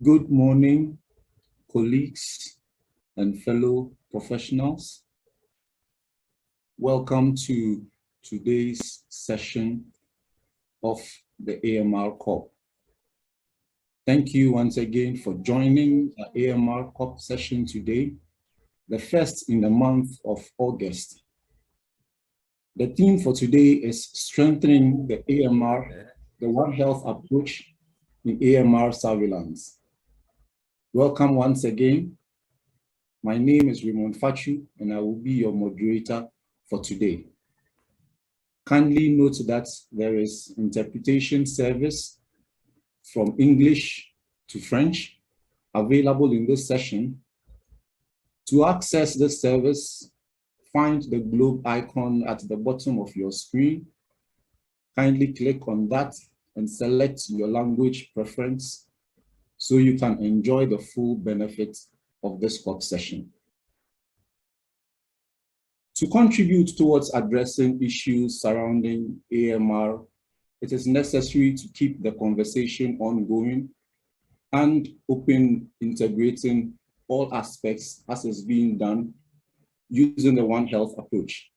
Good morning, colleagues and fellow professionals. Welcome to today's session of the AMR CoP. Thank you once again for joining the AMR CoP session today, the first in the month of August. The theme for today is strengthening the AMR, the One Health approach in AMR surveillance. Welcome once again. My name is Raymond Fachu, and I will be your moderator for today. Kindly note that there is interpretation service from English to French available in this session. To access this service, find the globe icon at the bottom of your screen. Kindly click on that and select your language preference so you can enjoy the full benefits of this CoP session. To contribute towards addressing issues surrounding AMR, it is necessary to keep the conversation ongoing and open, integrating all aspects as is being done using the One Health approach.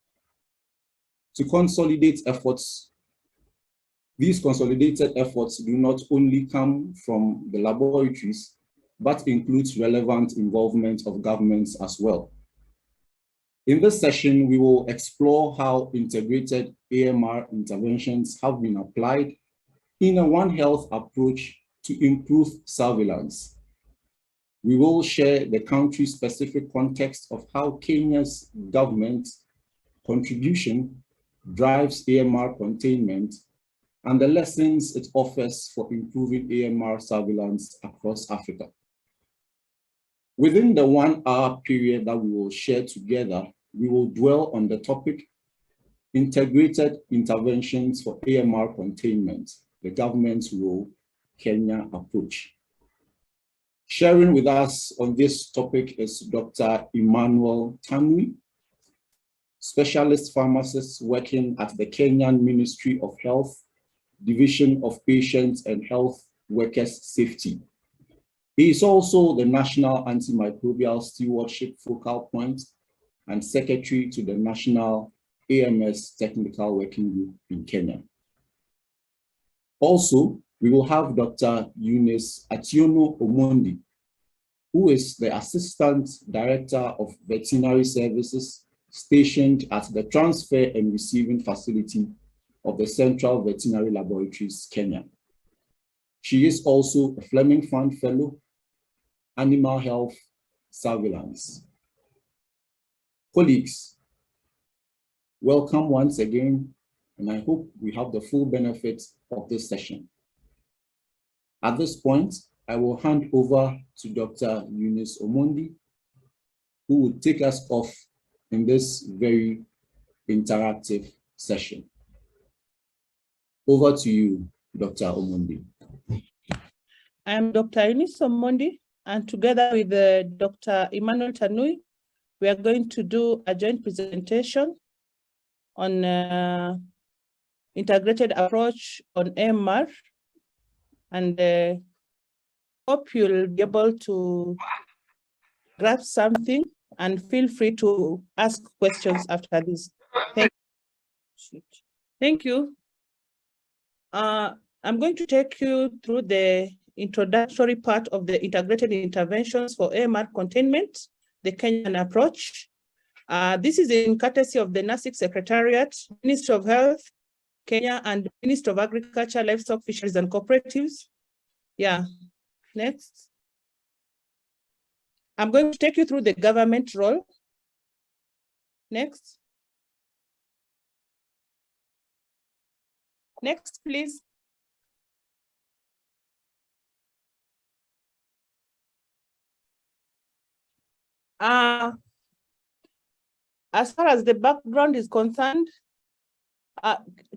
To consolidate efforts, these consolidated efforts do not only come from the laboratories, but includes relevant involvement of governments as well. In this session, we will explore how integrated AMR interventions have been applied in a One Health approach to improve surveillance. We will share the country-specific context of how Kenya's government contribution drives AMR containment and the lessons it offers for improving AMR surveillance across Africa. Within the 1 hour period that we will share together, we will dwell on the topic, integrated interventions for AMR containment, the government's role, Kenya approach. Sharing with us on this topic is Dr. Emmanuel Tanui, specialist pharmacist working at the Kenyan Ministry of Health, Division of Patients and Health Workers Safety. He is also the National Antimicrobial Stewardship Focal Point and Secretary to the National AMS Technical Working Group in Kenya. Also, we will have Dr. Eunice Atieno Omondi, who is the Assistant Director of Veterinary Services stationed at the Transfer and Receiving Facility of the Central Veterinary Laboratories, Kenya. She is also a Fleming Fund Fellow, Animal Health Surveillance. Colleagues, welcome once again, and I hope we have the full benefits of this session. At this point, I will hand over to Dr. Eunice Omondi, who will take us off in this very interactive session. Over to you, Dr. Omondi. I am Dr. Eunice Omondi, and together with Dr. Emmanuel Tanui, we are going to do a joint presentation on integrated approach on AMR, and hope you'll be able to grab something and feel free to ask questions after this. Thank you. I'm going to take you through the introductory part of the integrated interventions for AMR containment, the Kenyan approach. This is in courtesy of the NASIC Secretariat, Ministry of Health, Kenya, and Ministry of Agriculture, Livestock, Fisheries, and Cooperatives. Yeah, next. I'm going to take you through the government role. Next. Next, please. As far as the background is concerned,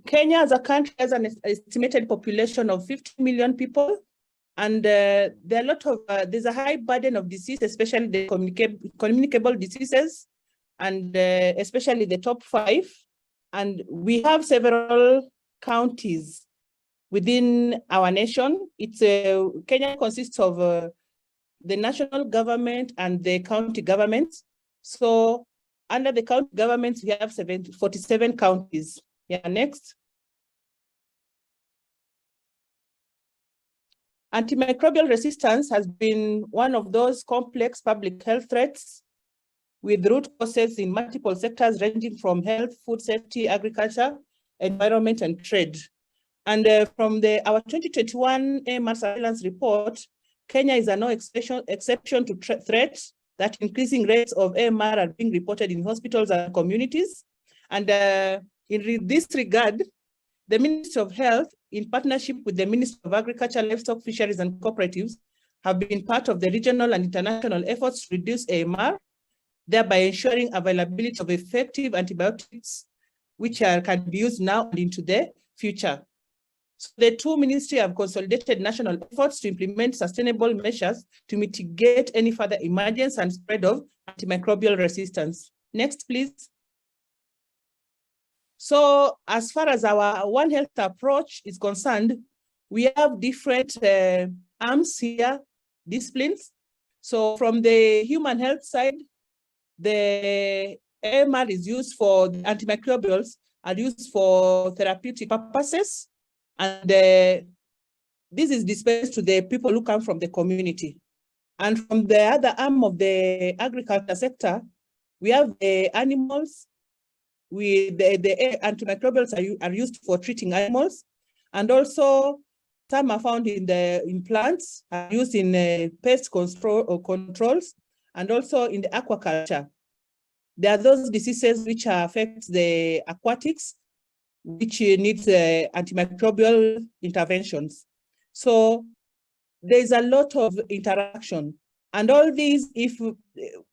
Kenya as a country has an estimated population of 50 million people, and there are a lot of, there's a high burden of disease, especially the communicable diseases, and especially the top 5. And we have several counties within our nation. Kenya consists of the national government and the county governments. So under the county governments, we have 47 counties. Yeah, next. Antimicrobial resistance has been one of those complex public health threats with root causes in multiple sectors ranging from health, food safety, agriculture, environment, and trade. And from our 2021 AMR surveillance report, Kenya is a no exception to threats that increasing rates of AMR are being reported in hospitals and communities. And in this regard, the Ministry of Health, in partnership with the Ministry of Agriculture, Livestock, Fisheries, and Cooperatives, have been part of the regional and international efforts to reduce AMR, thereby ensuring availability of effective antibiotics, which can be used now and into the future. So the two ministries have consolidated national efforts to implement sustainable measures to mitigate any further emergence and spread of antimicrobial resistance. Next, please. So as far as our One Health approach is concerned, we have different arms here, disciplines. So from the human health side, the AMR is used for the antimicrobials are used for therapeutic purposes. And this is dispensed to the people who come from the community. And from the other arm of the agriculture sector, we have the animals. The antimicrobials are used for treating animals. And also some are found in plants, are used in pest controls, and also in the aquaculture. There are those diseases which affect the aquatics, which needs antimicrobial interventions. So there's a lot of interaction. And all these, if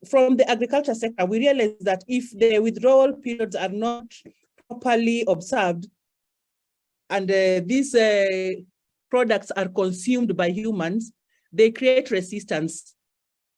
from the agriculture sector, we realize that if the withdrawal periods are not properly observed, and these products are consumed by humans, they create resistance.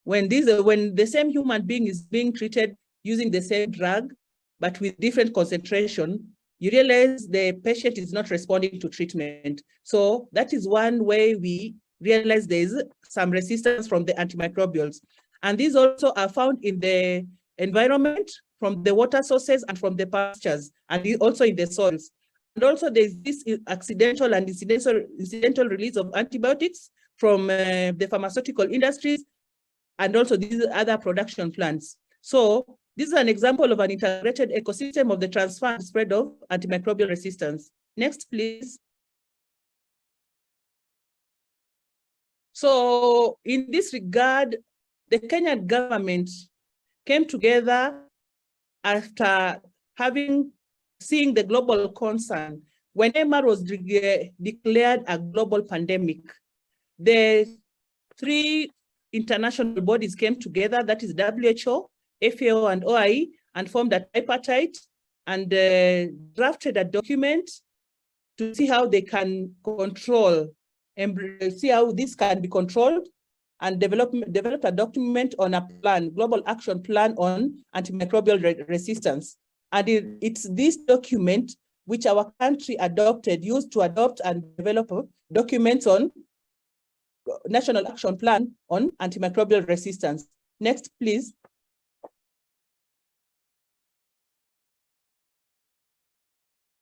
When the same human being is being treated using the same drug, but with different concentration, you realize the patient is not responding to treatment. So that is one way we realize there is some resistance from the antimicrobials. And these also are found in the environment, from the water sources and from the pastures, and also in the soils. And also there's this accidental and incidental release of antibiotics from the pharmaceutical industries, and also these other production plants. So this is an example of an integrated ecosystem of the transfer and spread of antimicrobial resistance. Next, please. So in this regard, the Kenyan government came together after seeing the global concern. When AMR was declared a global pandemic, the three international bodies came together, that is WHO, FAO, and OIE, and formed a tripartite and drafted a document to see how they can control and see how this can be controlled, and developed a document on a plan, global action plan on antimicrobial resistance. And it's this document which our country used to adopt and develop documents on National Action Plan on Antimicrobial Resistance. Next, please.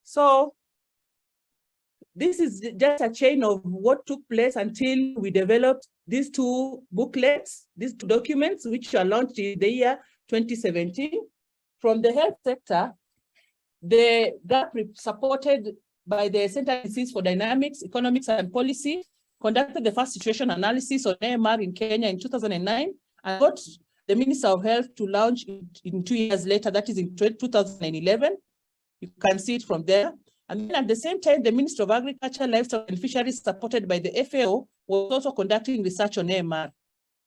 So this is just a chain of what took place until we developed these two booklets, these two documents, which are launched in the year 2017. From the health sector, the GAP, supported by the Center for Dynamics, Economics, and Policy, conducted the first situation analysis on AMR in Kenya in 2009, and got the Minister of Health to launch in 2 years later, that is in 2011. You can see it from there. And then at the same time, the Ministry of Agriculture, Livestock, and Fisheries, supported by the FAO, was also conducting research on AMR.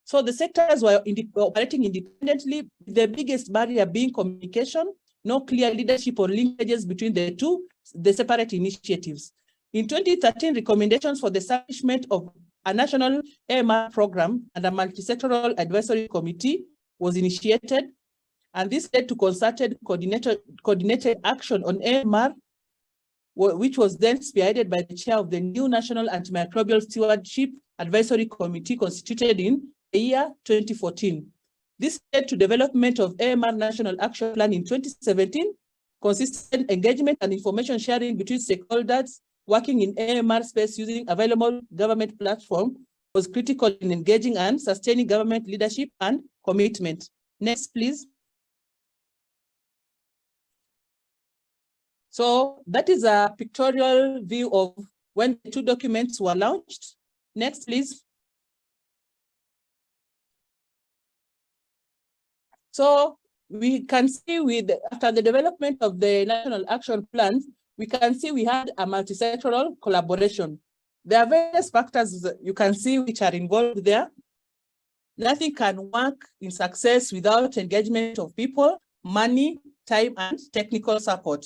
So the sectors were operating independently, the biggest barrier being communication, no clear leadership or linkages between the separate initiatives. In 2013, recommendations for the establishment of a national AMR program and a multi-sectoral advisory committee was initiated, and this led to concerted coordinated action on AMR, which was then spearheaded by the chair of the new National Antimicrobial Stewardship Advisory Committee constituted in the year 2014. This led to development of AMR National Action Plan in 2017, consistent engagement and information sharing between stakeholders working in AMR space using available government platform was critical in engaging and sustaining government leadership and commitment. Next, please. So that is a pictorial view of when the two documents were launched. Next, please. So we can see after the development of the National Action Plans, we can see we had a multi-sectoral collaboration. There are various factors you can see which are involved there. Nothing can work in success without engagement of people, money, time, and technical support.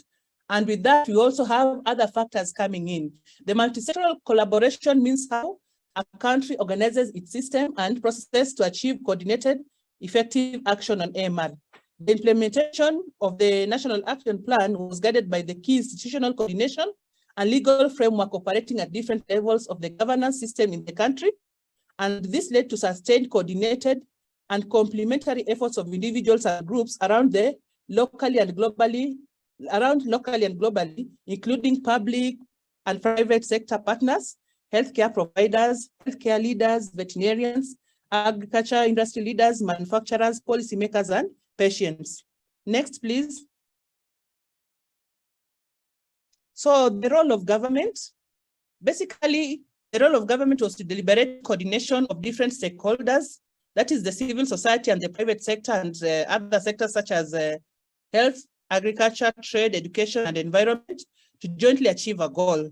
And with that, we also have other factors coming in. The multi-sectoral collaboration means how a country organizes its system and processes to achieve coordinated, effective action on AMR. The implementation of the National Action Plan was guided by the key institutional coordination and legal framework operating at different levels of the governance system in the country. And this led to sustained, coordinated, and complementary efforts of individuals and groups around locally and globally, including public and private sector partners, healthcare providers, healthcare leaders, veterinarians, agriculture industry leaders, manufacturers, policymakers, and patients. Next, please. So the role of government, basically, the role of government was to deliberate coordination of different stakeholders, that is the civil society and the private sector and other sectors such as health, agriculture, trade, education, and environment to jointly achieve a goal.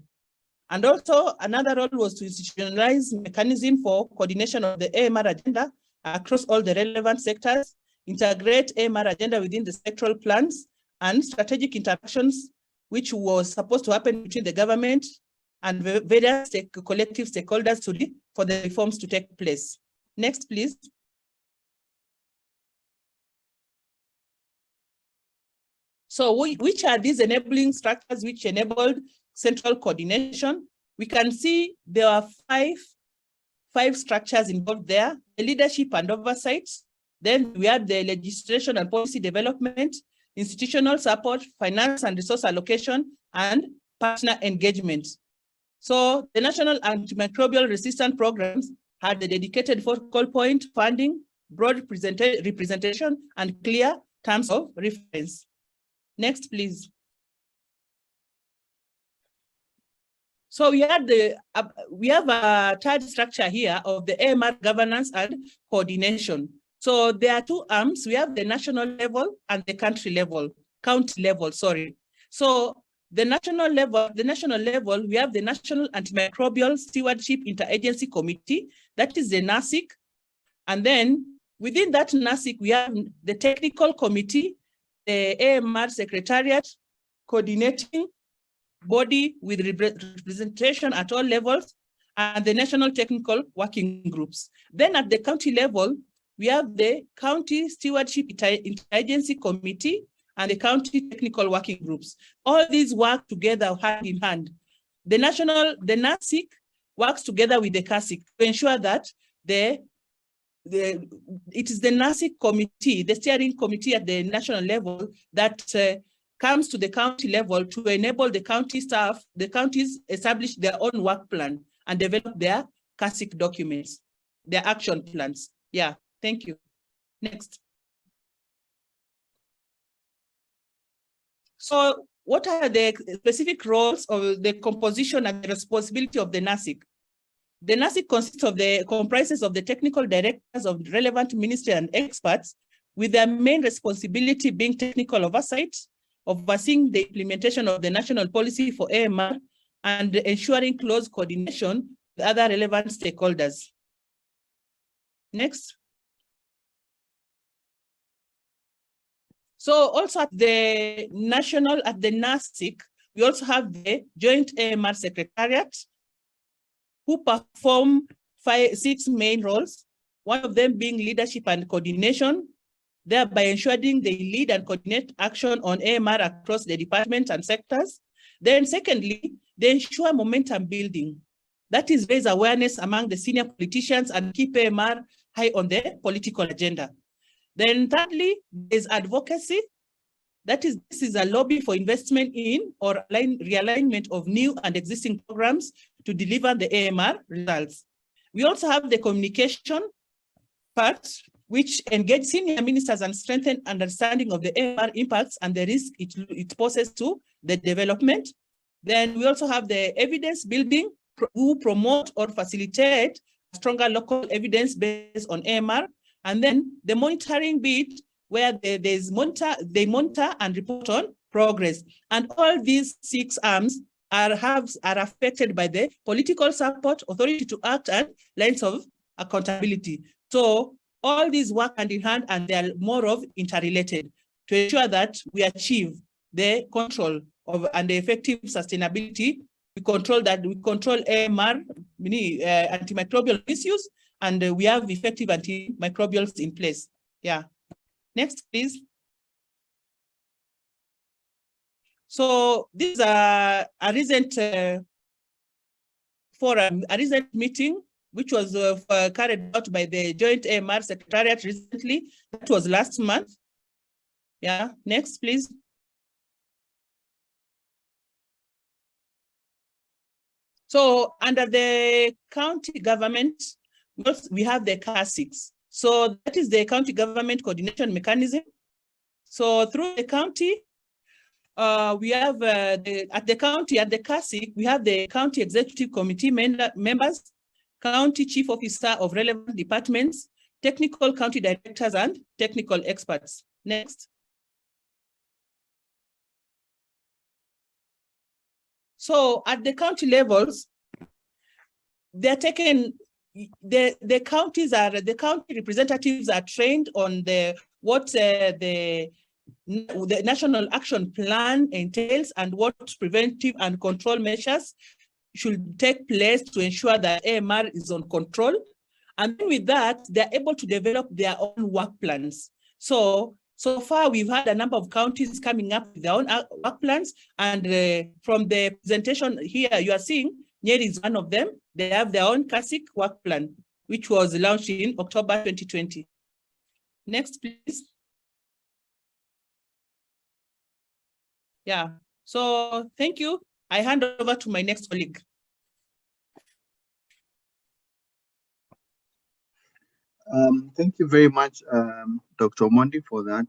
And also another role was to institutionalize mechanism for coordination of the AMR agenda across all the relevant sectors, integrate AMR agenda within the sectoral plans and strategic interactions, which was supposed to happen between the government and various collective stakeholders for the reforms to take place. Next, please. So which are these enabling structures which enabled central coordination? We can see there are five structures involved there: the leadership and oversight. Then we have the legislation and policy development, institutional support, finance and resource allocation, and partner engagement. So the National Antimicrobial Resistance Programs had a dedicated focal point, funding, broad representation, and clear terms of reference. Next, please. So we have a third structure here of the AMR governance and coordination. So there are two arms. We have the national level and the county level, sorry. So the national level, we have the National Antimicrobial Stewardship Interagency Committee, that is the NASIC. And then within that NASIC, we have the technical committee, the AMR Secretariat, coordinating body with representation at all levels, and the National Technical Working Groups. Then at the county level, we have the County Stewardship Interagency Committee and the County Technical Working Groups. All these work together hand in hand. The NASIC works together with the CASIC to ensure that it is the NASIC committee, the steering committee at the national level, that comes to the county level to enable the county staff, the counties establish their own work plan and develop their CASIC documents, their action plans. Yeah, thank you. Next. So what are the specific roles of the composition and the responsibility of the NASIC? The NASIC comprises of the technical directors of relevant ministry and experts, with their main responsibility being technical oversight, overseeing the implementation of the national policy for AMR, and ensuring close coordination with other relevant stakeholders. Next. So also at the NASIC, we also have the Joint AMR Secretariat, who perform 6 main roles, one of them being leadership and coordination, thereby ensuring they lead and coordinate action on AMR across the departments and sectors. Then secondly, they ensure momentum building. That is, raise awareness among the senior politicians and keep AMR high on the political agenda. Then thirdly, there's advocacy. This is a lobby for investment in or realignment of new and existing programs to deliver the AMR results. We also have the communication part, which engage senior ministers and strengthen understanding of the AMR impacts and the risk it poses to the development. Then we also have the evidence building who promote or facilitate stronger local evidence based on AMR. And then the monitoring bit where they monitor and report on progress. And all these 6 arms are affected by the political support, authority to act, and lines of accountability. So all these work hand in hand, and they are more of interrelated to ensure that we achieve the control of and the effective sustainability. We control AMR, antimicrobial misuse, and we have effective antimicrobials in place. Yeah. Next, please. So this is a recent forum, a recent meeting, which was carried out by the Joint AMR Secretariat recently. That was last month. Yeah, next, please. So under the county government, we have the CAR6. So that is the county government coordination mechanism. So through the county, we have at the CARSIC, we have the county executive committee members, county chief officer of relevant departments, technical county directors, and technical experts. Next. So at the county levels, they're taken, the county representatives are trained on what the National Action Plan entails and what preventive and control measures should take place to ensure that AMR is on control. And then with that, they're able to develop their own work plans. So far, we've had a number of counties coming up with their own work plans. And from the presentation here, you are seeing Nyeri is one of them. They have their own CARSIC work plan, which was launched in October 2020. Next, please. Yeah, so thank you. I hand over to my next colleague. Thank you very much, Dr. Omondi, for that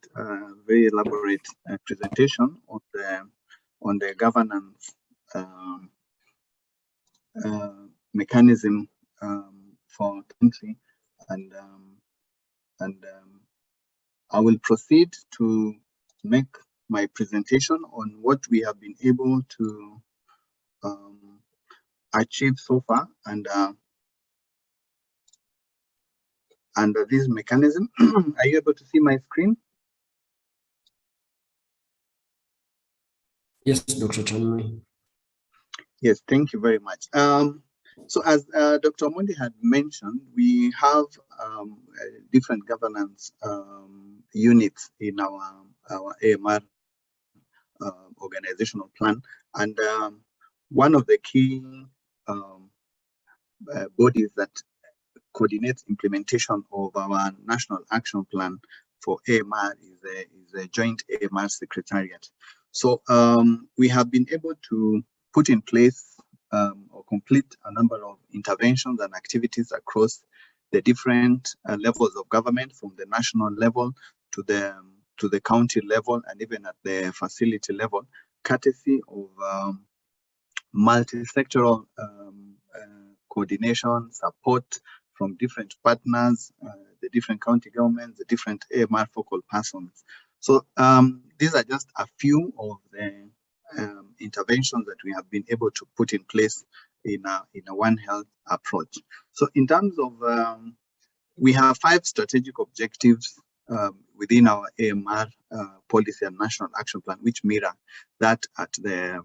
very elaborate presentation on the governance mechanism for country, and I will proceed to make my presentation on what we have been able to achieve so far under this mechanism. Are you able to see my screen? Yes, Dr. Tanui. Yes, thank you very much. So as Dr. Omondi had mentioned, we have different governance units in our AMR organizational plan, and one of the key bodies that coordinates implementation of our national action plan for AMR is a joint AMR secretariat. So we have been able to put in place or complete a number of interventions and activities across the different levels of government, from the national level to the county level, and even at the facility level, courtesy of multi-sectoral coordination, support from different partners, the different county governments, the different AMR focal persons. So these are just a few of the interventions that we have been able to put in place in a One Health approach. So in terms of, we have 5 strategic objectives within our AMR policy and national action plan, which mirror that at the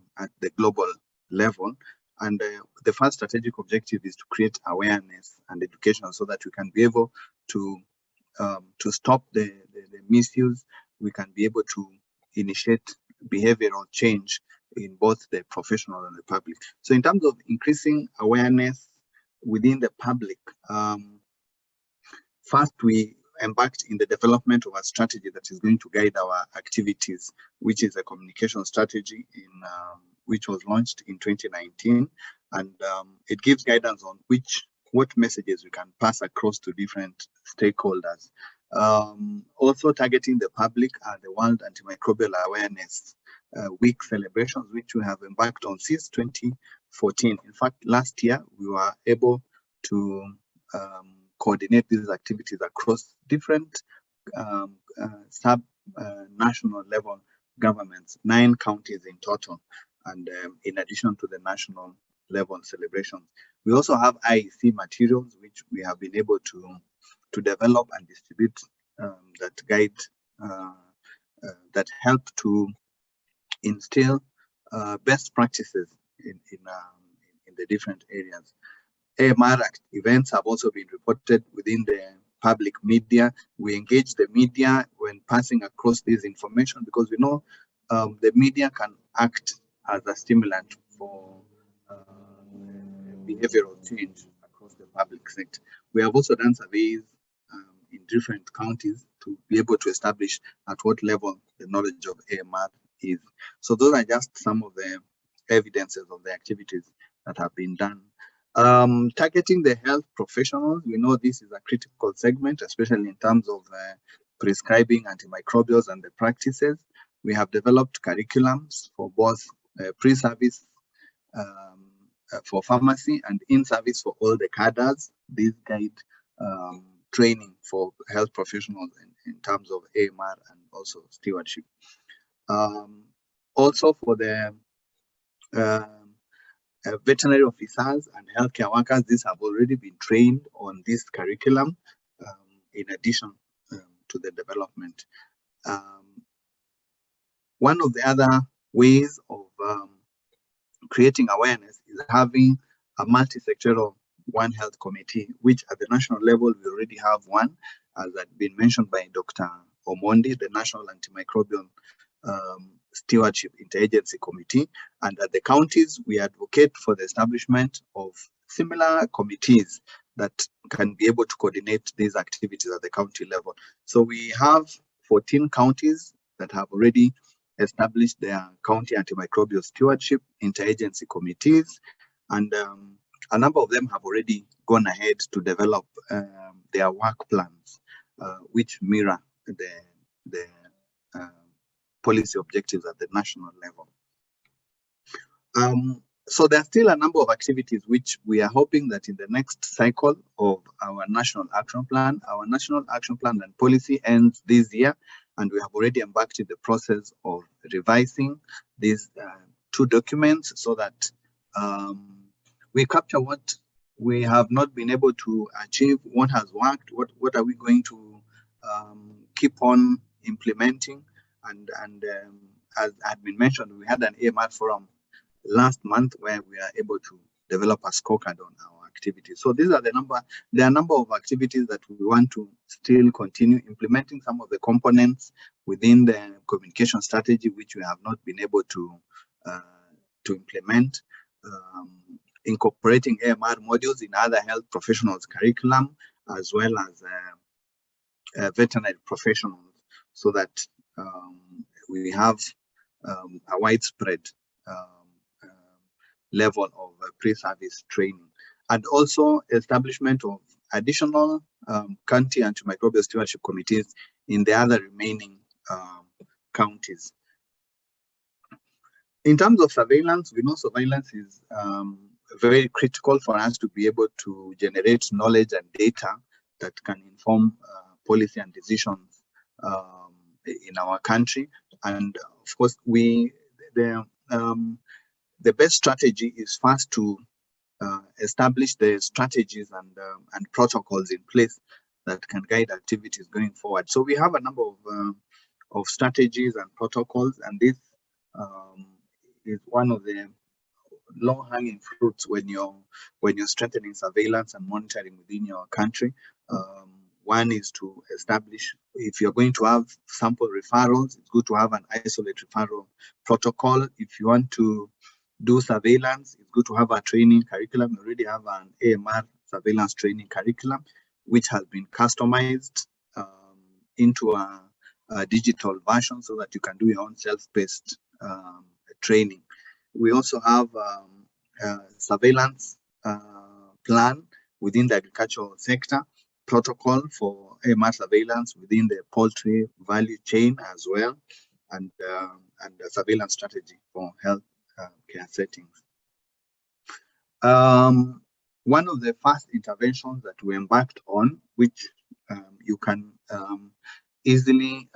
global level. And the first strategic objective is to create awareness and education so that we can be able to stop the misuse. We can be able to initiate behavioral change in both the professional and the public. So in terms of increasing awareness within the public, First, we embarked in the development of a strategy that is going to guide our activities, which is a communication strategy which was launched in 2019, and it gives guidance on what messages we can pass across to different stakeholders. Also targeting the public at the World Antimicrobial Awareness Week celebrations, which we have embarked on since 2014. In fact, last year we were able to coordinate these activities across different sub-national level governments, 9 counties in total, and in addition to the national level celebrations. We also have IEC materials, which we have been able to develop and distribute that guide, that help to instill best practices in the different areas. AMR events have also been reported within the public media. We engage the media when passing across this information, because we know the media can act as a stimulant for behavioral change across the public sector. We have also done surveys in different counties to be able to establish at what level the knowledge of AMR is. So those are just some of the evidences of the activities that have been done. Targeting the health professionals, we know this is a critical segment, especially in terms of prescribing antimicrobials and the practices. We have developed curriculums for both pre-service for pharmacy and in-service for all the cadres. These guide training for health professionals in terms of AMR and also stewardship. Also for the veterinary officers and healthcare workers, these have already been trained on this curriculum in addition to the development. One of the other ways of creating awareness is having a multi-sectoral One Health Committee, which at the national level we already have one, as had been mentioned by Dr. Omondi, the National Antimicrobial Stewardship Interagency Committee, and at the counties we advocate for the establishment of similar committees that can be able to coordinate these activities at the county level. So we have 14 counties that have already established their county antimicrobial stewardship interagency committees, and a number of them have already gone ahead to develop their work plans, which mirror the policy objectives at the national level. So there are still a number of activities which we are hoping that in the next cycle of our national action plan and policy ends this year, and we have already embarked in the process of revising these 2 documents so that we capture what we have not been able to achieve, what has worked, what are we going to keep on implementing. And as had been mentioned, we had an AMR forum last month where we are able to develop a scorecard on our activities. So these are there are a number of activities that we want to still continue implementing, some of the components within the communication strategy which we have not been able to implement, incorporating AMR modules in other health professionals curriculum, as well as veterinary professionals, so that we have a widespread level of pre-service training, and also establishment of additional county antimicrobial stewardship committees in the other remaining counties. In terms of surveillance, we know surveillance is very critical for us to be able to generate knowledge and data that can inform policy and decisions in our country. And of course, the best strategy is first to establish the strategies and protocols in place that can guide activities going forward. So we have a number of strategies and protocols, and this is one of the low-hanging fruits when you're strengthening surveillance and monitoring within your country. One is to establish, if you're going to have sample referrals, it's good to have an isolate referral protocol. If you want to do surveillance, it's good to have a training curriculum. We already have an AMR surveillance training curriculum. which has been customized into a digital version so that you can do your own self-paced training. We also have a surveillance plan within the agricultural sector, protocol for AMR surveillance within the poultry value chain as well, and a surveillance strategy for health care settings. One of the first interventions that we embarked on, which you can easily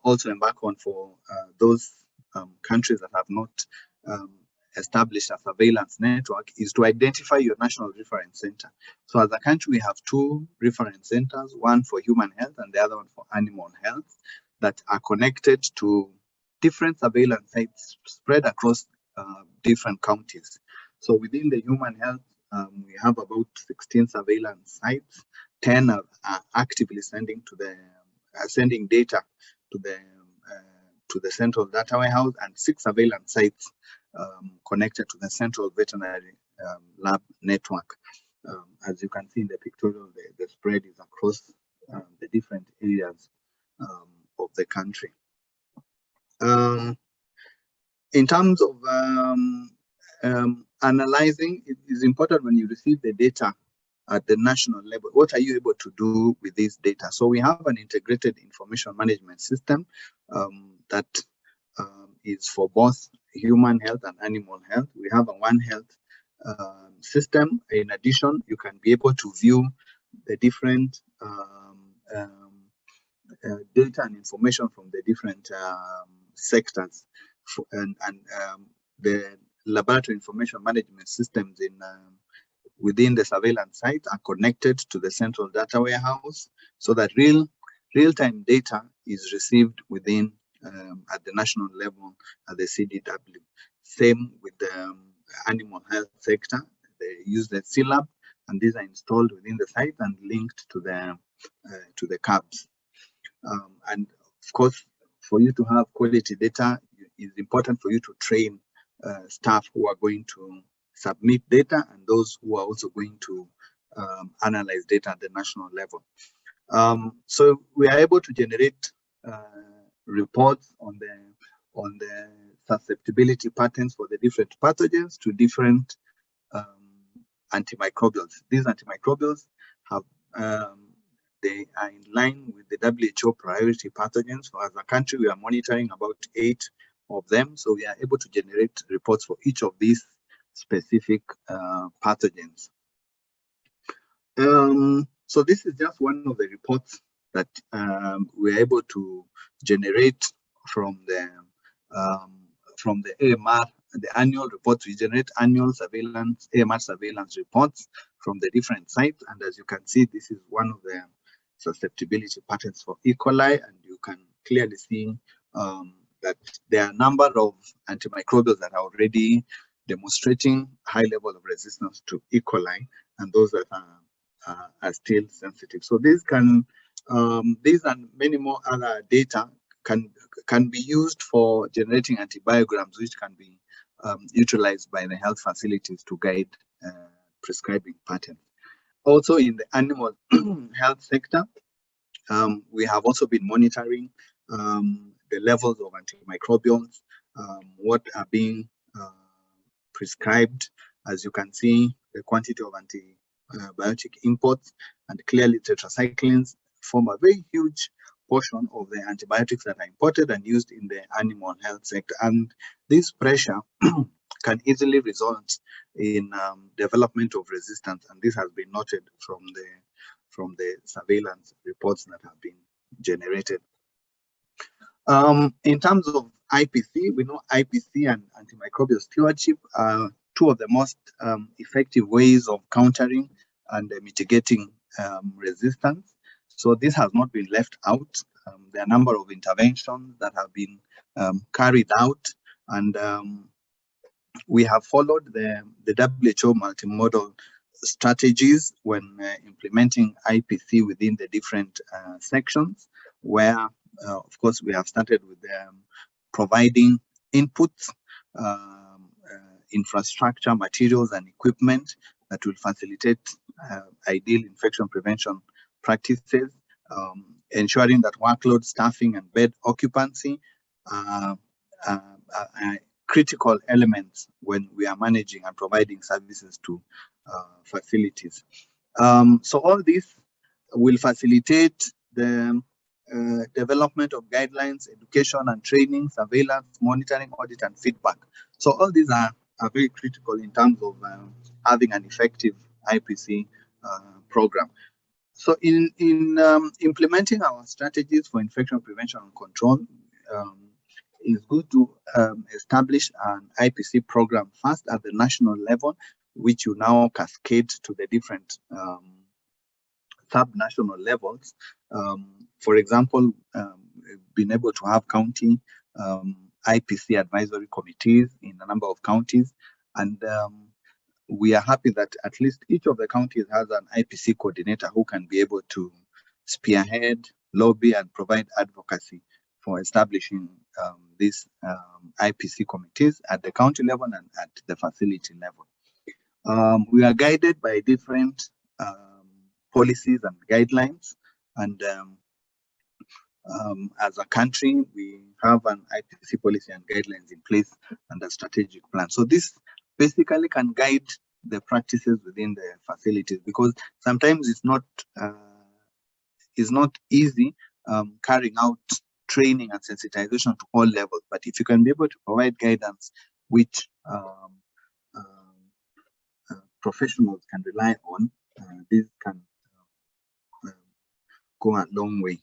also embark on for those countries that have not established a surveillance network, is to identify your national reference center. So as a country, we have two reference centers, one for human health and the other one for animal health, that are connected to different surveillance sites spread across different counties. So within the human health, we have about 16 surveillance sites. 10 are actively sending data to the central data warehouse, and 6 surveillance sites connected to the central veterinary lab network. As you can see in the pictorial, the spread is across the different areas of the country. In terms of analyzing, it is important when you receive the data at the national level, what are you able to do with this data? So we have an integrated information management system that is for both human health and animal health. We have a One Health system. In addition, you can be able to view the different data and information from the different sectors, and the laboratory information management systems within the surveillance site are connected to the central data warehouse, so that real-time data is received within at the national level at the CDW. Same with the animal health sector. They use the CLAB, and these are installed within the site and linked to the CABs. And of course, for you to have quality data, it's important for you to train staff who are going to submit data and those who are also going to analyze data at the national level. So we are able to generate reports on the susceptibility patterns for the different pathogens to different antimicrobials. These antimicrobials have they are in line with the WHO priority pathogens. So as a country, we are monitoring about 8 of them. So we are able to generate reports for each of these specific pathogens. So this is just one of the reports that we're able to generate from the AMR, the annual reports. We generate annual surveillance, AMR surveillance reports from the different sites. And as you can see, this is one of the susceptibility patterns for E. coli, and you can clearly see that there are a number of antimicrobials that are already demonstrating high level of resistance to E. coli, and those that are still sensitive. So these and many more other data can be used for generating antibiograms, which can be utilized by the health facilities to guide prescribing patterns. Also in the animal health sector, we have also been monitoring the levels of antimicrobials, what are being prescribed. As you can see, the quantity of antibiotic imports, and clearly tetracyclines form a very huge portion of the antibiotics that are imported and used in the animal health sector. And this pressure can easily result in development of resistance, and this has been noted from the surveillance reports that have been generated. In terms of IPC, we know IPC and antimicrobial stewardship are two of the most effective ways of countering and mitigating resistance. So this has not been left out. There are a number of interventions that have been carried out, and we have followed the WHO multimodal strategies when implementing IPC within the different sections, where of course we have started with providing inputs, infrastructure, materials and equipment that will facilitate ideal infection prevention practices, ensuring that workload, staffing, and bed occupancy are critical elements when we are managing and providing services to facilities. So all this will facilitate the development of guidelines, education and training, surveillance, monitoring, audit, and feedback. So all these are very critical in terms of having an effective IPC program. So in implementing our strategies for infection prevention and control, it's good to establish an IPC program first at the national level, which you now cascade to the different sub-national levels. For example, being able to have county IPC advisory committees in a number of counties, and we are happy that at least each of the counties has an IPC coordinator who can be able to spearhead, lobby, and provide advocacy for establishing these IPC committees at the county level and at the facility level. We are guided by different policies and guidelines, and as a country, we have an IPC policy and guidelines in place and a strategic plan. So this basically can guide the practices within the facilities, because sometimes it's not easy carrying out training and sensitization to all levels. But if you can be able to provide guidance which professionals can rely on, this can go a long way.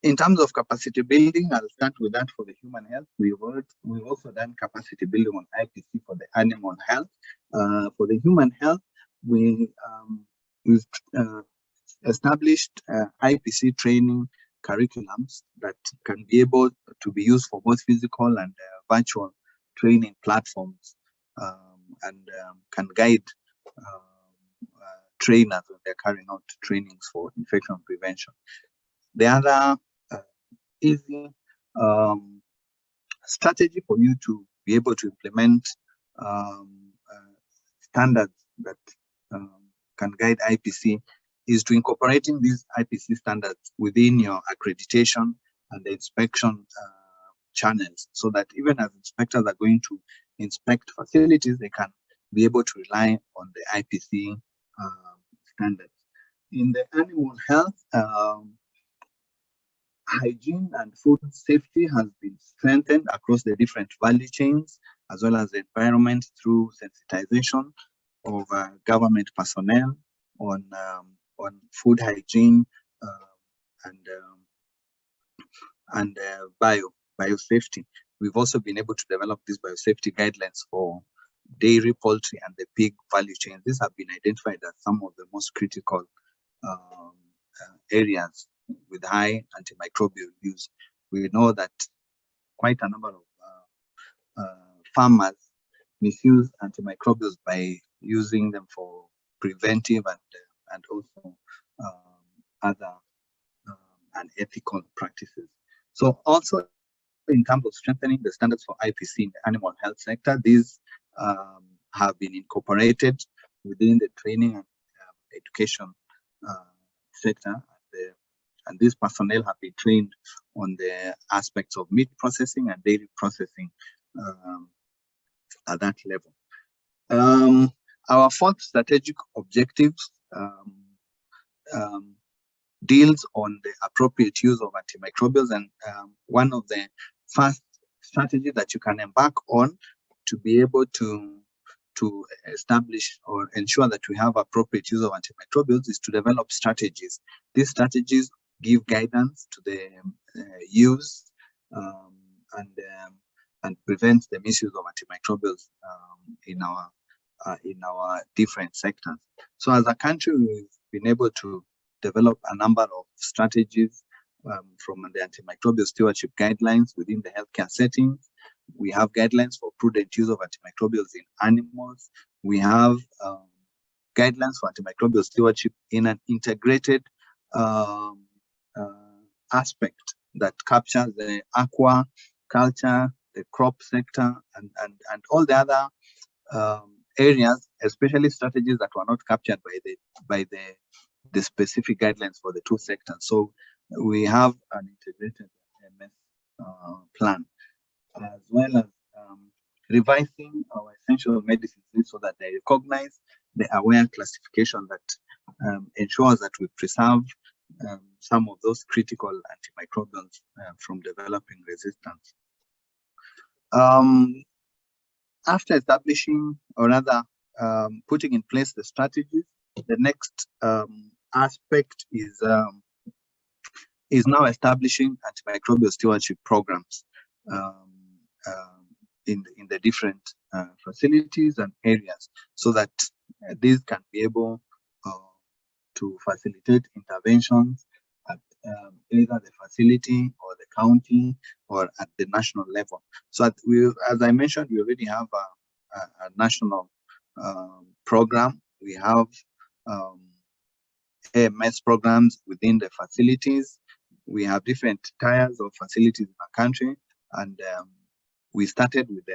In terms of capacity building, I'll start with that for the human health. We've also done capacity building on IPC for the animal health. For the human health, we've established IPC training curriculums that can be able to be used for both physical and virtual training platforms, and can guide trainers when they're carrying out trainings for infection prevention. The other easy strategy for you to be able to implement standards that can guide IPC is to incorporating these IPC standards within your accreditation and the inspection channels, so that even as inspectors are going to inspect facilities, they can be able to rely on the IPC standards. In the animal health, hygiene and food safety has been strengthened across the different value chains, as well as the environment, through sensitization of government personnel on food hygiene and biosafety. We've also been able to develop these biosafety guidelines for dairy, poultry, and the pig value chain. These have been identified as some of the most critical areas with high antimicrobial use. We know that quite a number of farmers misuse antimicrobials by using them for preventive and also other unethical practices. So also in terms of strengthening the standards for IPC in the animal health sector, these have been incorporated within the training and education sector, and these personnel have been trained on the aspects of meat processing and dairy processing at that level. Our fourth strategic objective deals on the appropriate use of antimicrobials, and one of the first strategies that you can embark on to be able to establish or ensure that we have appropriate use of antimicrobials is to develop strategies. These strategies give guidance to the use and prevent the misuse of antimicrobials in our different sectors. So as a country, we've been able to develop a number of strategies from the antimicrobial stewardship guidelines within the healthcare settings. We have guidelines for prudent use of antimicrobials in animals. We have guidelines for antimicrobial stewardship in an integrated aspect that captures the aquaculture, the crop sector, and all the other areas, especially strategies that were not captured by the specific guidelines for the two sectors. So we have an integrated MS plan, as well as revising our essential medicines so that they recognize the aware classification that ensures that we preserve some of those critical antimicrobials from developing resistance. After establishing, or rather putting in place the strategies, the next aspect is now establishing antimicrobial stewardship programs in the different facilities and areas, so that these can be able to facilitate interventions at either the facility or the county or at the national level. So as I mentioned, we already have a national program. We have AMS programs within the facilities. We have different tiers of facilities in our country, and we started with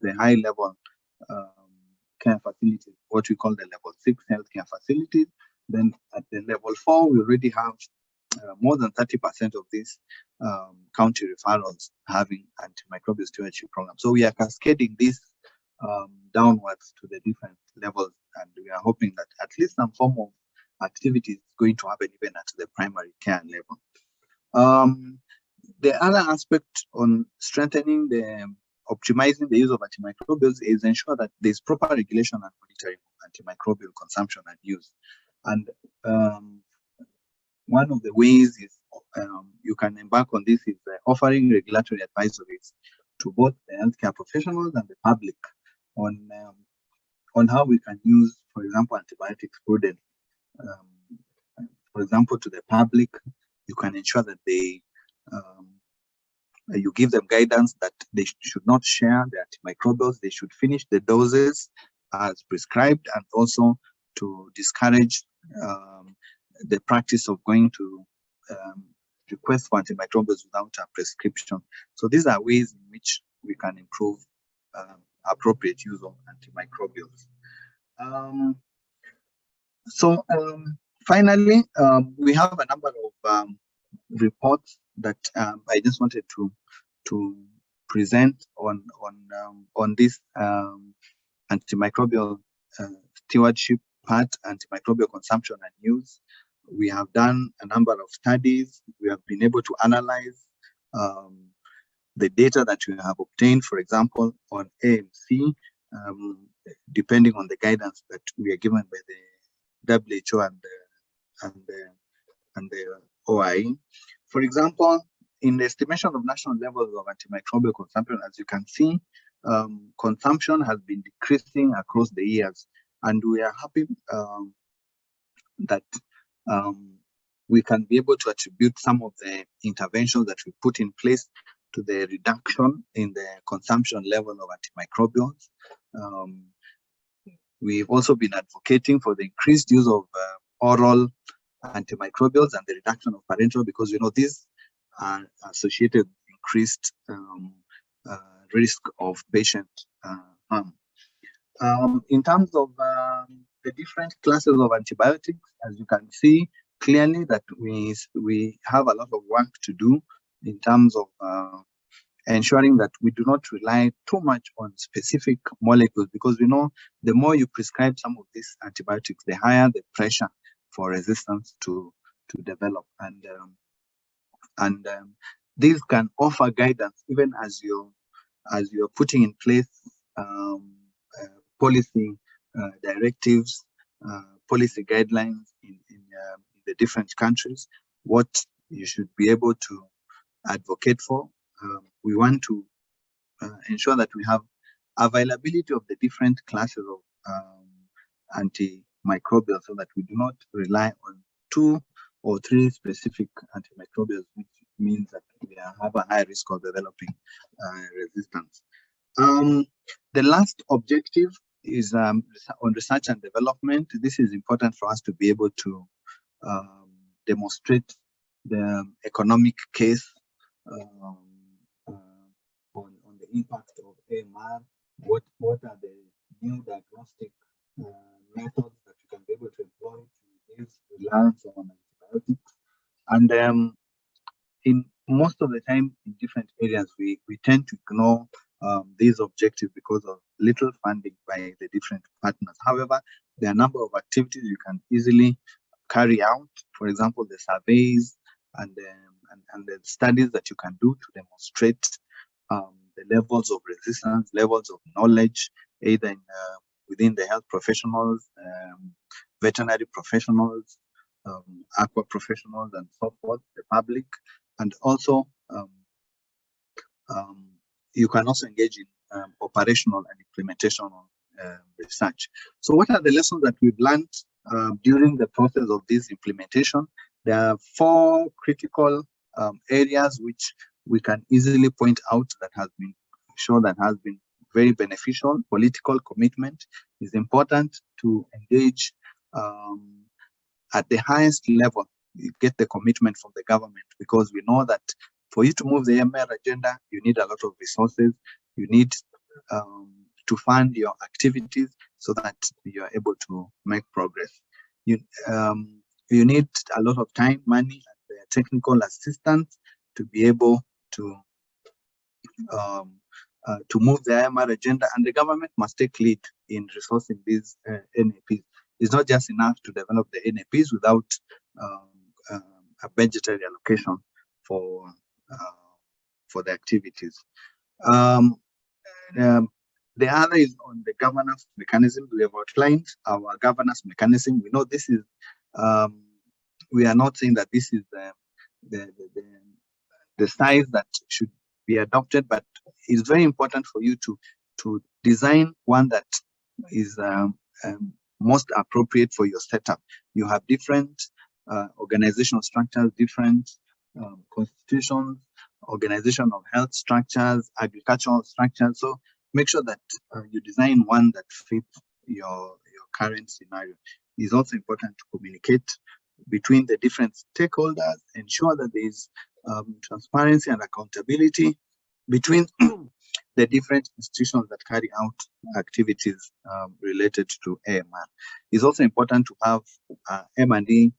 the high level care facilities, what we call the level 6 healthcare facilities. Then at the level 4, we already have more than 30% of these county referrals having antimicrobial stewardship programs. So we are cascading this downwards to the different levels, and we are hoping that at least some form of activity is going to happen even at the primary care level. The other aspect on strengthening optimizing the use of antimicrobials is ensure that there's proper regulation and monitoring of antimicrobial consumption and use. And one of the ways is you can embark on this is offering regulatory advisories to both the healthcare professionals and the public on how we can use, for example, antibiotics prudently. For example, to the public, you can ensure that you give them guidance that they should not share the antimicrobials. They should finish the doses as prescribed, and also to discourage the practice of going to request for antimicrobials without a prescription. So these are ways in which we can improve appropriate use of antimicrobials. Finally, we have a number of reports that I just wanted to present on this antimicrobial stewardship part, antimicrobial consumption and use. We have done a number of studies. We have been able to analyze the data that we have obtained, for example, on AMC, depending on the guidance that we are given by the WHO and the OIE. For example, in the estimation of national levels of antimicrobial consumption, as you can see, consumption has been decreasing across the years, and we are happy that we can be able to attribute some of the interventions that we put in place to the reduction in the consumption level of antimicrobials. We've also been advocating for the increased use of oral antimicrobials and the reduction of parenteral, because these are associated with increased risk of patient harm. In terms of the different classes of antibiotics, as you can see clearly that we have a lot of work to do in terms of ensuring that we do not rely too much on specific molecules, because we know the more you prescribe some of these antibiotics, the higher the pressure for resistance to develop. And these can offer guidance even as you're putting in place policy directives, policy guidelines in the different countries, what you should be able to advocate for. We want to ensure that we have availability of the different classes of antimicrobials, so that we do not rely on 2 or 3 specific antimicrobials, which means that we have a high risk of developing resistance. The last objective is on research and development. This is important for us to be able to demonstrate the economic case on the impact of AMR. What are the new diagnostic methods that you can be able to employ to reduce reliance on antibiotics. And in most of the time in different areas, we tend to ignore these objectives because of little funding by the different partners. However, there are a number of activities you can easily carry out. For example, the surveys and the studies that you can do to demonstrate the levels of resistance, levels of knowledge, either in, within the health professionals, veterinary professionals, aqua professionals, and so forth, the public, and also you can also engage in operational and implementational research. So what are the lessons that we've learned during the process of this implementation? There are 4 critical areas which we can easily point out that has been shown that has been very beneficial. Political commitment is important to engage at the highest level. You get the commitment from the government, because we know that for you to move the AMR agenda, you need a lot of resources. You need to fund your activities so that you are able to make progress. You need a lot of time, money, and technical assistance to be able to move the AMR agenda, and the government must take lead in resourcing these NAPs. It's not just enough to develop the NAPs without a budgetary allocation for the activities. The other is on the governance mechanism. We have outlined our governance mechanism. We know this is, we are not saying that this is the size that should be adopted, but it's very important for you to design one that is most appropriate for your setup. You have different organizational structures, different constitutions, organization of health structures, agricultural structures. So make sure that you design one that fits your current scenario. It's also important to communicate between the different stakeholders, ensure that there is transparency and accountability between the different institutions that carry out activities related to AMR. It's also important to have M&E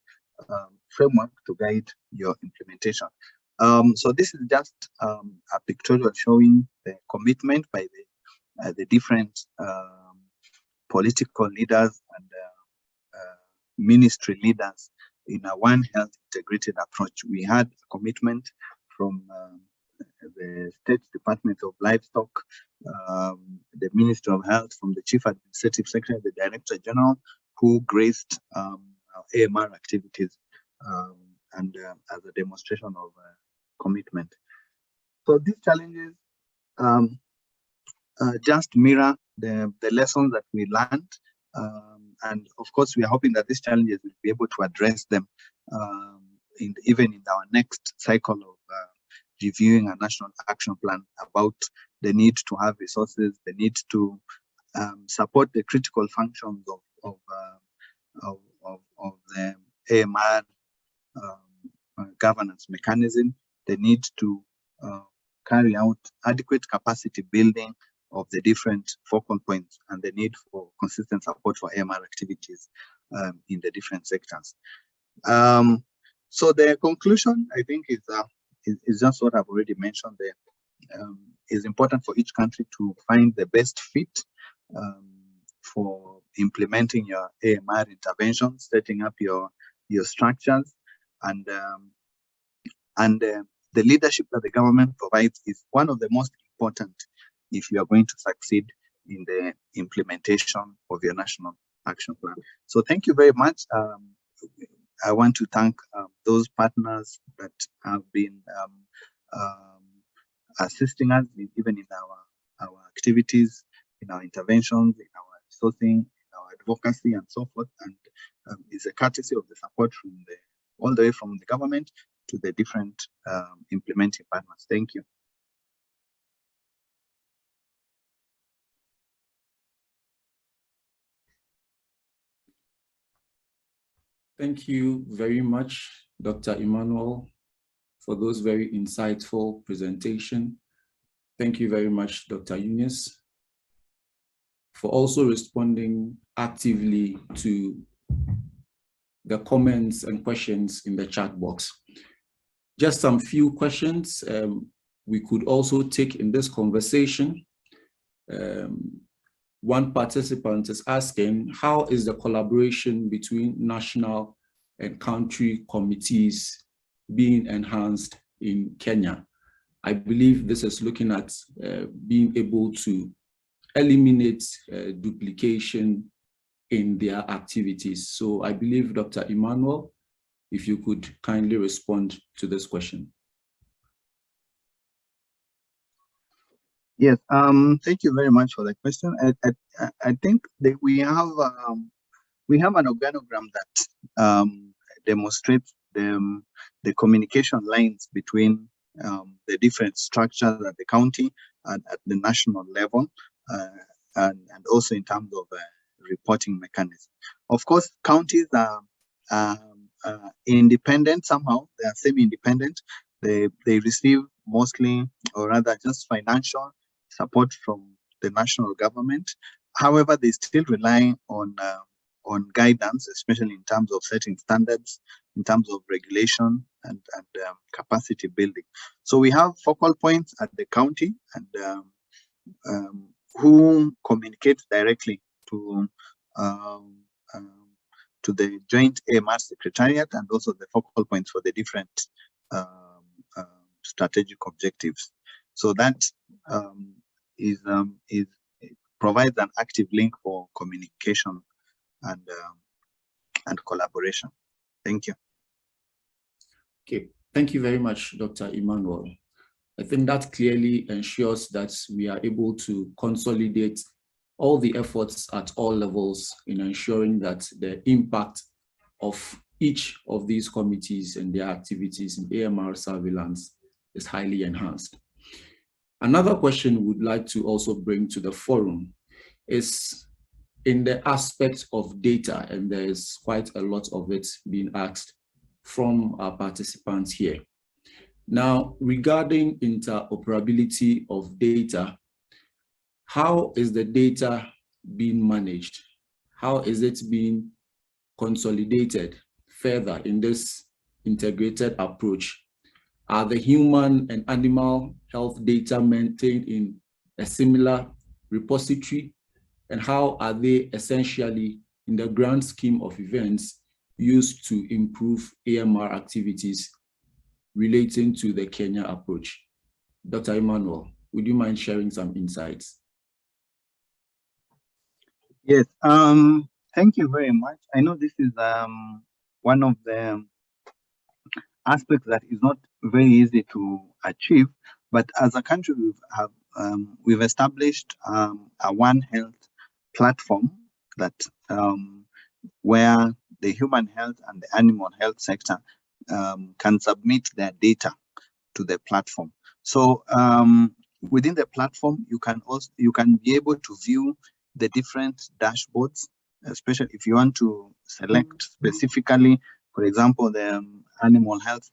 framework to guide your implementation. So this is just a pictorial showing the commitment by the different political leaders and ministry leaders in a One Health integrated approach. We had a commitment from the State Department of Livestock, the Minister of Health, from the Chief Administrative Secretary, the Director General, who graced our AMR activities and as a demonstration of commitment. So these challenges just mirror the lessons that we learned, and of course we are hoping that these challenges will be able to address them even in our next cycle of reviewing a national action plan, about the need to have resources, the need to support the critical functions of the AMR governance mechanism, the need to carry out adequate capacity building of the different focal points, and the need for consistent support for AMR activities in the different sectors. So the conclusion, I think, is just what I've already mentioned there. It's important for each country to find the best fit for implementing your AMR interventions, setting up your structures, and the leadership that the government provides is one of the most important if you are going to succeed in the implementation of your national action plan. So thank you very much. I want to thank those partners that have been assisting us even in our activities, in our interventions, in our resourcing, in our advocacy, and so forth. And it's a courtesy of the support from all the way from the government to the different implementing partners. Thank you. Thank you very much, Dr. Emmanuel, for those very insightful presentation. Thank you very much, Dr. Eunice. for also responding actively to the comments and questions in the chat box. Just some few questions we could also take in this conversation. One participant is asking, how is the collaboration between national and country committees being enhanced in Kenya? I believe this is looking at being able to eliminate duplication in their activities. So I believe, Dr. Emmanuel, if you could kindly respond to this question. Yes, thank you very much for the question. I think that we have an organogram that demonstrates the communication lines between the different structures at the county and at the national level, and also in terms of reporting mechanism. Of course, counties are independent somehow. They are semi-independent. They receive mostly, or rather just financial support from the national government. However, they still rely on guidance, especially in terms of setting standards, in terms of regulation and capacity building. So we have focal points at the county and who communicate directly to the joint AMR secretariat and also the focal points for the different strategic objectives. So that provides an active link for communication and collaboration. Thank you. Okay, thank you very much, Dr. Emmanuel. I think that clearly ensures that we are able to consolidate all the efforts at all levels in ensuring that the impact of each of these committees and their activities in AMR surveillance is highly enhanced. Another question we'd like to also bring to the forum is in the aspect of data, and there is quite a lot of it being asked from our participants here. Now, regarding interoperability of data, how is the data being managed? How is it being consolidated further in this integrated approach? Are the human and animal health data maintained in a similar repository? And how are they essentially, in the grand scheme of events, used to improve AMR activities relating to the Kenya approach? Dr. Emmanuel, would you mind sharing some insights? Yes, thank you very much. I know this is one of the aspects that is not very easy to achieve, but as a country we've established a One Health platform that where the human health and the animal health sector can submit their data to the platform. So within the platform, you can be able to view the different dashboards, especially if you want to select specifically, for example, the animal health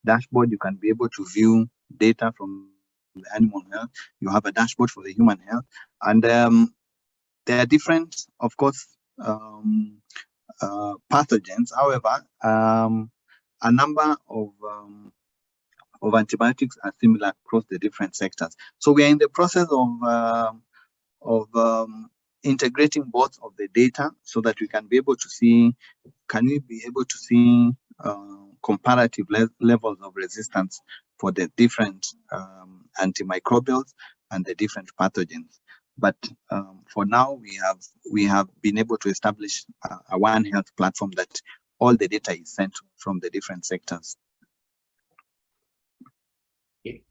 dashboard. You can be able to view data from the animal health. You have a dashboard for the human health, and there are different, of course, pathogens. However, a number of antibiotics are similar across the different sectors. So we are in the process of integrating both of the data so that we can be able to see, comparative levels of resistance for the different antimicrobials and the different pathogens. But for now, we have been able to establish a One Health platform that all the data is sent from the different sectors. Okay.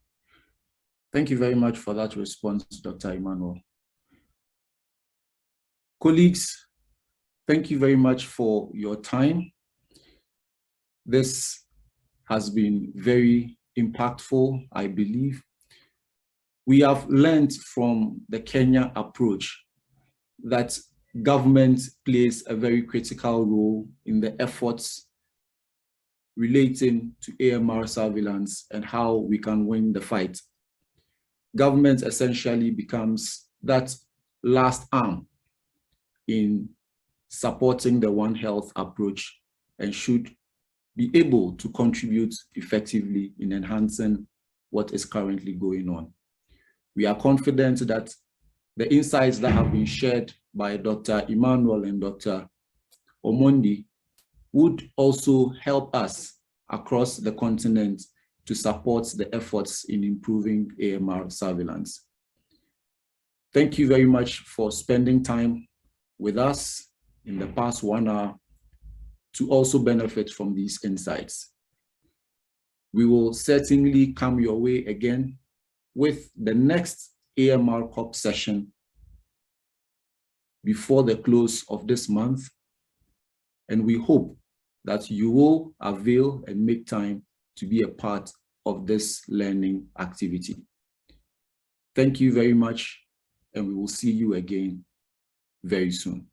Thank you very much for that response, Dr. Emmanuel. Colleagues, thank you very much for your time. This has been very impactful, I believe. We have learned from the Kenya approach that government plays a very critical role in the efforts relating to AMR surveillance and how we can win the fight. Government essentially becomes that last arm in supporting the One Health approach and should be able to contribute effectively in enhancing what is currently going on. We are confident that the insights that have been shared by Dr. Emmanuel and Dr. Omondi would also help us across the continent to support the efforts in improving AMR surveillance. Thank you very much for spending time with us in the past 1 hour to also benefit from these insights. We will certainly come your way again with the next AMR CoP session before the close of this month, and we hope that you will avail and make time to be a part of this learning activity. Thank you very much, and we will see you again very soon.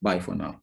Bye for now.